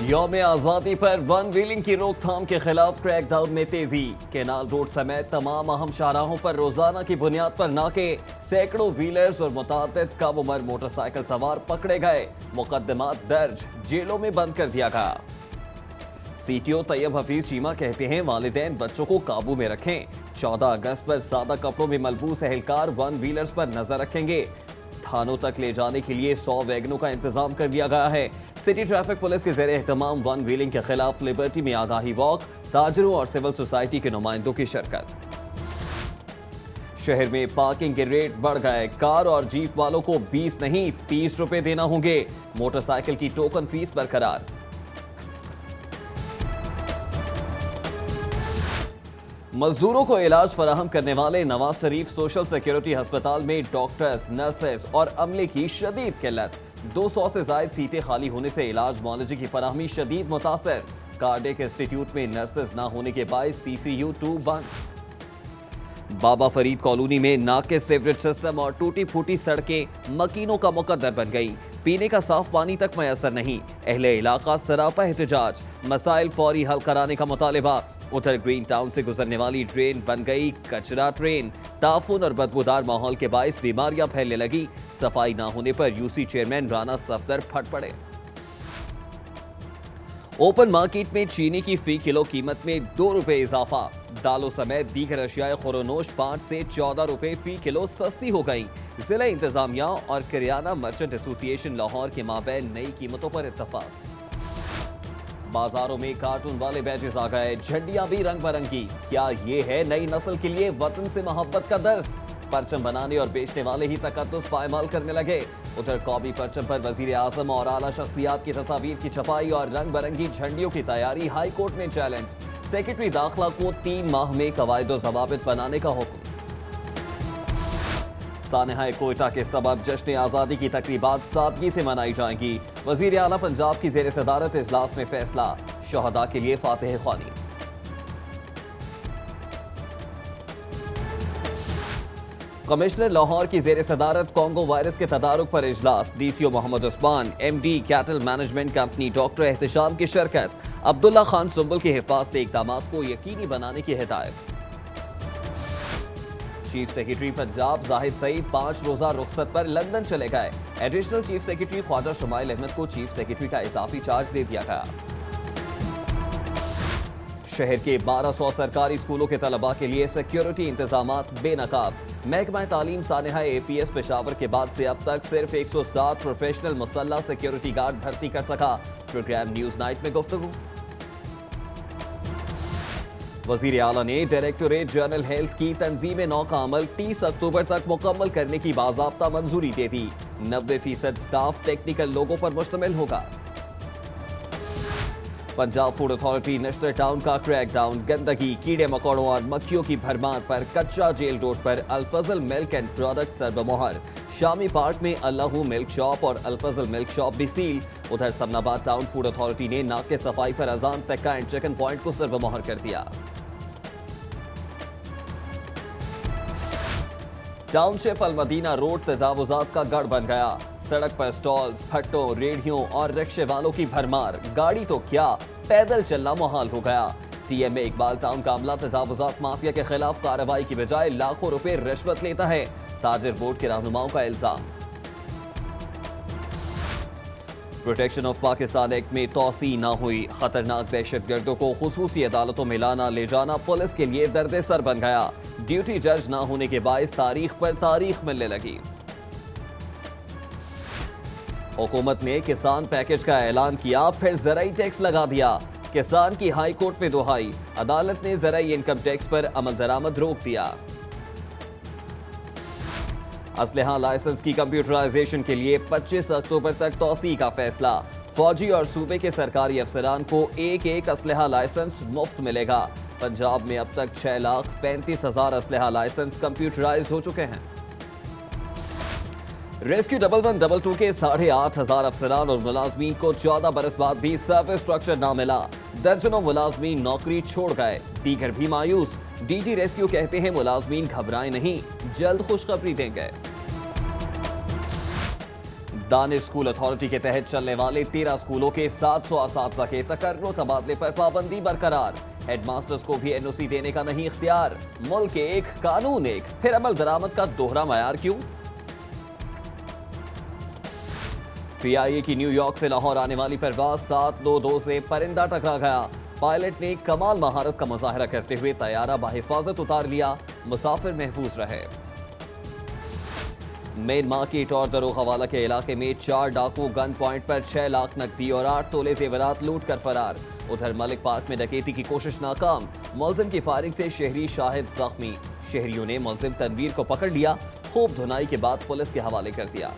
یوم آزادی پر one willing کی روک تھام کے خلاف کریک ڈاؤن میں تیزی. کینال روڈ سمیت تمام اہم شاہراہوں پر روزانہ کی بنیاد پر ناکے. سینکڑوں ویلرز اور متعدد کم عمر موٹر سائیکل سوار پکڑے گئے. مقدمات درج, جیلوں میں بند کر دیا گیا. سی ٹی او طیب حفیظ چیمہ کہتے ہیں والدین بچوں کو قابو میں رکھیں. 14 اگست پر سادہ کپڑوں میں ملبوس اہلکار ون ویلرز پر نظر رکھیں گے. تھانوں تک لے جانے کے لیے 100 ویگنوں کا انتظام کر دیا گیا ہے. سٹی ٹریفک پولیس کے زیر اہتمام ون ویلنگ کے خلاف لبرٹی میں آگاہی واک. تاجروں اور سول سوسائٹی کے نمائندوں کی شرکت. شہر میں پارکنگ کے ریٹ بڑھ گئے. کار اور جیپ والوں کو 20 نہیں 30 روپے دینا ہوں گے. موٹر سائیکل کی ٹوکن فیس برقرار. مزدوروں کو علاج فراہم کرنے والے نواز شریف سوشل سیکیورٹی ہسپتال میں ڈاکٹرز, نرسز اور عملے کی شدید قلت. 200 سے زائد سیٹیں خالی ہونے سے علاج معالجے کی فراہمی شدید متاثر. کارڈیک انسٹیٹیوٹ میں نرسز نہ ہونے کے باعث CCU-2 بند. بابا فرید کالونی میں ناقص سیوریج سسٹم اور ٹوٹی پھوٹی سڑکیں مکینوں کا مقدر بن گئی. پینے کا صاف پانی تک میسر نہیں. اہل علاقہ سراپا احتجاج. مسائل فوری حل کرانے کا مطالبہ. ادھر گرین ٹاؤن سے گزرنے والی ٹرین بن گئی کچرا ٹرین. تعفن اور بدبودار ماحول کے باعث بیماریاں پھیلنے لگی. صفائی نہ ہونے پر UC چیئرمین رانا صفدر پھٹ پڑے. اوپن مارکیٹ میں چینی کی فی کلو قیمت میں 2 روپے اضافہ. دالوں سمیت دیگر اشیاء خورونوش 5 سے 14 روپے فی کلو سستی ہو گئی. ضلع انتظامیہ اور کریانہ مرچنٹ ایسوسی ایشن لاہور کے مابین نئی قیمتوں پر اتفاق. بازاروں میں کارٹون والے بیجز آ گئے. جھنڈیاں بھی رنگ برنگی. کیا یہ ہے نئی نسل کے لیے وطن سے محبت کا درس؟ پرچم بنانے اور بیچنے والے ہی تقدس پائمال کرنے لگے. ادھر قومی پرچم پر وزیر اعظم اور اعلیٰ شخصیات کی تصاویر کی چھپائی اور رنگ برنگی جھنڈیوں کی تیاری. ہائی کورٹ میں چیلنج. سیکرٹری داخلہ کو 3 ماہ میں قواعد و ضوابط بنانے کا حکم. سانحہ کوئٹہ کے سبب جشن آزادی کی تقریبات سادگی سے منائی جائیں گی. وزیر اعلیٰ پنجاب کی زیر صدارت اجلاس میں فیصلہ. شہداء کے لیے فاتح خوانی. کمشنر لاہور کی زیر صدارت کانگو وائرس کے تدارک پر اجلاس. DCO Muhammad Usman, MD cattle management company doctor Ehtisham کی شرکت. عبداللہ خان سنبل کے حفاظتی اقدامات کو یقینی بنانے کی ہدایت. چیف سیکرٹری پنجاب زاہد سعید 5 روزہ رخصت پر لندن چلے گئے. ایڈیشنل چیف سیکرٹری خواجہ شمائل احمد کو چیف سیکرٹری کا اضافی چارج دے دیا گیا. شہر کے 1200 سرکاری اسکولوں کے طلباء کے لیے سیکیورٹی انتظامات بے نقاب. محکمہ تعلیم سانحہ APS پشاور کے بعد سے اب تک صرف 107 پروفیشنل مسلح سیکیورٹی گارڈ بھرتی کر سکا. پروگرام نیوز نائٹ میں گفتگو. وزیر اعلیٰ نے ڈائریکٹوریٹ جنرل ہیلتھ کی تنظیم نو کا عمل 30 اکتوبر تک مکمل کرنے کی باضابطہ منظوری دے دی. 90% سٹاف ٹیکنیکل لوگوں پر مشتمل ہوگا. پنجاب فوڈ اتھارٹی نشتر ٹاؤن کا کریک ڈاؤن. گندگی, کیڑے مکوڑوں اور مکھیوں کی بھرمار پر کچا jail road per al Fazl Malik and product سربمہر. شامی پارک میں اللہ ملک شاپ اور الفضل ملک شاپ بھی سیل. ادھر سمن آباد ٹاؤن فوڈ اتھارٹی نے ناکے صفائی پر اذان تکہ اینڈ چکن پوائنٹ کو سربمہر کر دیا. ٹاؤن شپ المدینہ روڈ تجاوزات کا گڑھ بن گیا. سڑک پر سٹالز, پھٹوں, ریڑھیوں اور رکشے والوں کی بھرمار. گاڑی تو کیا پیدل چلنا محال ہو گیا. TMA اقبال ٹاؤن کا عملہ تجاوزات مافیا کے خلاف کارروائی کی بجائے لاکھوں روپے رشوت لیتا ہے. تاجر بورڈ کے رہنماؤں کا الزام. پروٹیکشن آف پاکستان ایکٹ میں توسیع نہ ہوئی. خطرناک دہشت گردوں کو خصوصی عدالتوں میں لانا لے جانا پولیس کے لیے درد سر بن گیا. ڈیوٹی جج نہ ہونے کے باعث تاریخ پر تاریخ ملنے لگی. حکومت نے کسان پیکج کا اعلان کیا, پھر زرعی ٹیکس لگا دیا. کسان کی ہائی کورٹ میں دہائی. عدالت نے زرعی انکم ٹیکس پر عمل درآمد روک دیا. اسلحہ لائسنس کی کمپیوٹرائزیشن کے لیے 25 اکتوبر تک توسیع کا فیصلہ. فوجی اور صوبے کے سرکاری افسران کو ایک اسلحہ لائسنس مفت ملے گا. پنجاب میں اب تک 6,35,000 اسلحہ لائسنس کمپیوٹرائزڈ ہو چکے ہیں. ریسکیو 1122 کے 8,500 افسران اور ملازمین کو 14 برس بعد بھی سروس اسٹرکچر نہ ملا. درجنوں ملازمین نوکری چھوڑ گئے. دیگر بھی مایوس. DG ریسکیو کہتے ہیں ملازمین گھبرائیں نہیں, جلد خوشخبری دیں گے. دانش اسکول اتھارٹی کے تحت چلنے والے 13 اسکولوں کے 700 اساتذہ کے تقرر و تبادلے پر پابندی برقرار، ہیڈ ماسٹرز کو بھی این او سی دینے کا نہیں اختیار۔ ملک ایک، قانون ایک، پھر عمل درآمد کا دوہرا معیار کیوں؟ پی آئی اے کی نیو یارک سے لاہور آنے والی پرواز 722 سے پرندہ ٹکرا گیا، پائلٹ نے کمال مہارت کا مظاہرہ کرتے ہوئے طیارہ بحفاظت اتار لیا، مسافر محفوظ رہے۔ مین مارکیٹ اور دروغ حوالہ کے علاقے میں 4 ڈاکو گن پوائنٹ پر 6 لاکھ نقدی اور 8 تولے زیورات لوٹ کر فرار۔ ادھر ملک پارک میں ڈکیتی کی کوشش ناکام، ملزم کی فائرنگ سے شہری شاہد زخمی، شہریوں نے ملزم تنویر کو پکڑ لیا، خوب دھنائی کے بعد پولیس کے حوالے کر دیا۔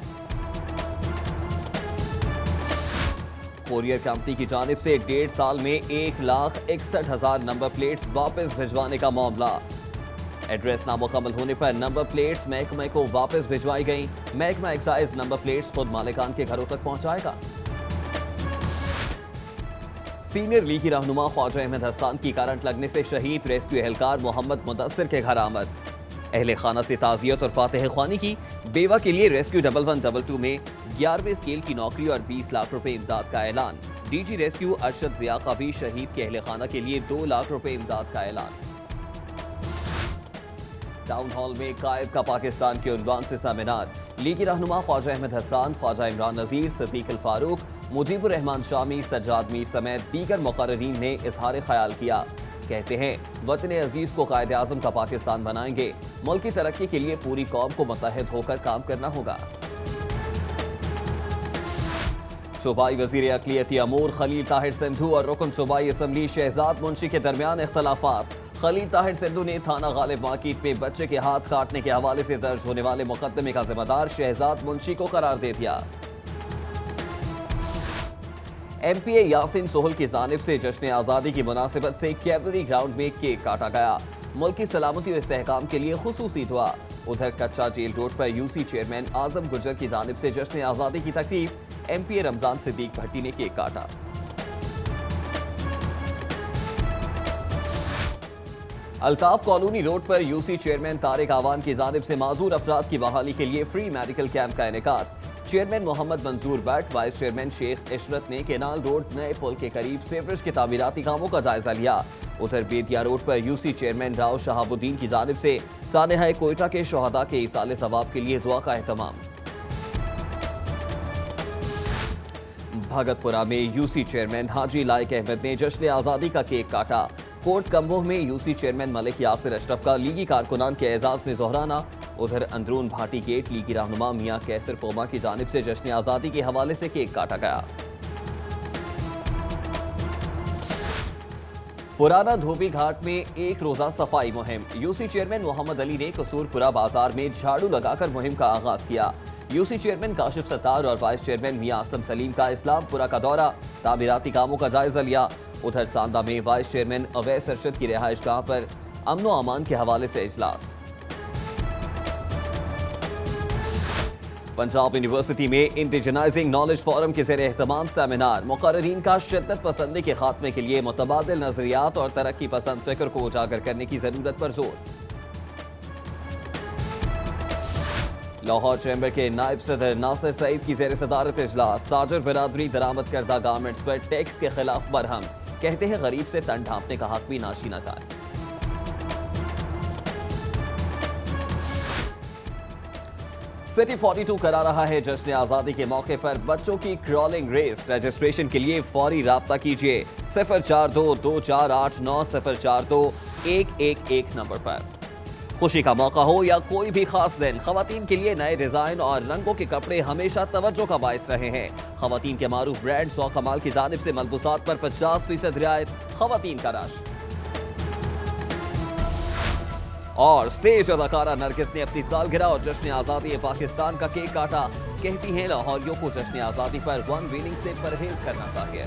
کورئر کمپنی کی جانب سے 1.5 سال میں 1,61,000 نمبر پلیٹس واپس بھجوانے کا معاملہ، ایڈریس نامکمل ہونے پر نمبر پلیٹس محکمہ کو واپس بھجوائی گئیں، محکمہ ایکسائز نمبر پلیٹس خود مالکان کے گھروں تک پہنچائے گا۔ سینئر لیگی رہنما خواجہ احمد حسان کی کرنٹ لگنے سے شہید ریسکیو اہلکار محمد مدثر کے گھر آمد، اہل خانہ سے تعزیت اور فاتح خوانی کی، بیوہ کے لیے ریسکیو 1112 میں 11ویں اسکیل کی نوکری اور 20 لاکھ روپے امداد کا اعلان، D G rescue Arshad Zia کا بھی شہید کے اہل خانہ کے لیے 2 لاکھ روپے امداد کا اعلان۔ ٹاؤن ہال میں قائد کا پاکستان کے عنوان سے سیمینار، لیگی رہنما خواجہ احمد حسان، خواجہ عمران نذیر، صدیق الفاروق، مجیب الرحمان شامی، سجاد میر سمیت دیگر مقررین نے اظہار خیال کیا، کہتے ہیں وطن عزیز کو قائد اعظم کا پاکستان بنائیں گے، ملک کی ترقی کے لیے پوری قوم کو متحد ہو کر کام کرنا ہوگا۔ صوبائی وزیر اقلیتی امور خلیل طاہر سندھو اور رکن صوبائی اسمبلی شہزاد منشی کے درمیان اختلافات، خلیل طاہر سندھو نے تھانہ غالب مارکیٹ میں بچے کے ہاتھ کاٹنے کے حوالے سے درج ہونے والے مقدمے کا ذمہ دار شہزاد منشی کو قرار دے دیا۔ ایم پی اے یاسین سہل کی جانب سے جشن آزادی کی مناسبت سے کیولری گراؤنڈ میں کیک کاٹا گیا، ملک کی سلامتی اور استحکام کے لیے خصوصی دعا۔ ادھر کچا جیل روڈ پر U C chairman Azam Gujjar کی جانب سے جشن آزادی کی تقریب، ایم پی اے رمضان صدیق بھٹی نے کیک کاٹا۔ الطاف کالونی روڈ پر U C chairman Tariq Awan کی جانب سے معذور افراد کی بحالی کے لیے فری میڈیکل کیمپ کا انعقاد، chairman Muhammad Manzoor but, vice chairman شیخ عشرت نے کینال روڈ نئے پل کے قریب سیوریج کے تعمیراتی کاموں کا جائزہ لیا۔ ادھر بیدیا روڈ پر U C chairman Rao Shahabuddin کی جانب سے سانحہ کوئٹہ کے شہداء کے ایصال ثواب کے لیے دعا کا اہتمام۔ بھگت پورہ میں یو سی چیئرمین حاجی لائق احمد نے جشن آزادی کا کیک کاٹا، کوٹ کمبوہ میں یو سی چیئرمین ملک یاسر اشرف کا لیگی کارکنان کے اعزاز میں ظہرانہ۔ ادھر اندرون بھاٹی گیٹ لیگی رہنما میاں کیسر پوما کی جانب سے جشن آزادی کے حوالے سے کیک کاٹا گیا۔ پرانا دھوبی گھاٹ میں ایک روزہ صفائی مہم، یو سی چیئرمین محمد علی نے قصور پورہ بازار میں جھاڑو لگا کر مہم کا آغاز کیا۔ یو سی چیئرمین کاشف ستار اور وائس چیئرمین میاں اسلم سلیم کا اسلام پورہ کا دورہ، تعمیراتی کاموں کا جائزہ لیا۔ ادھر ساندہ میں وائس چیئرمین اویس ارشد کی رہائش گاہ پر امن و امان کے حوالے سے اجلاس۔ پنجاب یونیورسٹی میں انڈیجنائزنگ نالج فورم کے زیر اہتمام سیمینار، مقررین کا شدت پسندی کے خاتمے کے لیے متبادل نظریات اور ترقی پسند فکر کو اجاگر کرنے کی ضرورت پر زور۔ لاہور چیمبر کے نائب صدر ناصر سعید کی زیر صدارت اجلاس، تاجر برادری درآمد کردہ گارمنٹس پر ٹیکس کے خلاف برہم، کہتے ہیں غریب سے تن ڈھانپنے کا حق بھی نہ چھینا جائے۔ سٹی 42 کرا رہا ہے جشن آزادی کے موقع پر بچوں کی کرالنگ ریس، رجسٹریشن کے لیے فوری رابطہ کیجیے 04224890421111 نمبر پر۔ خوشی کا موقع ہو یا کوئی بھی خاص دن، خواتین کے لیے نئے ڈیزائن اور رنگوں کے کپڑے ہمیشہ توجہ کا باعث رہے ہیں۔ خواتین کے معروف برانڈ سو کمال کی جانب سے ملبوسات پر 50% رعایت، خواتین کا رش۔ اور سٹیج اداکارہ نرگس نے اپنی سالگرہ اور جشن آزادی پاکستان کا کیک کاٹا، کہتی ہیں لاہوریوں کو جشن آزادی پر ون ویلنگ سے پرہیز کرنا چاہیے۔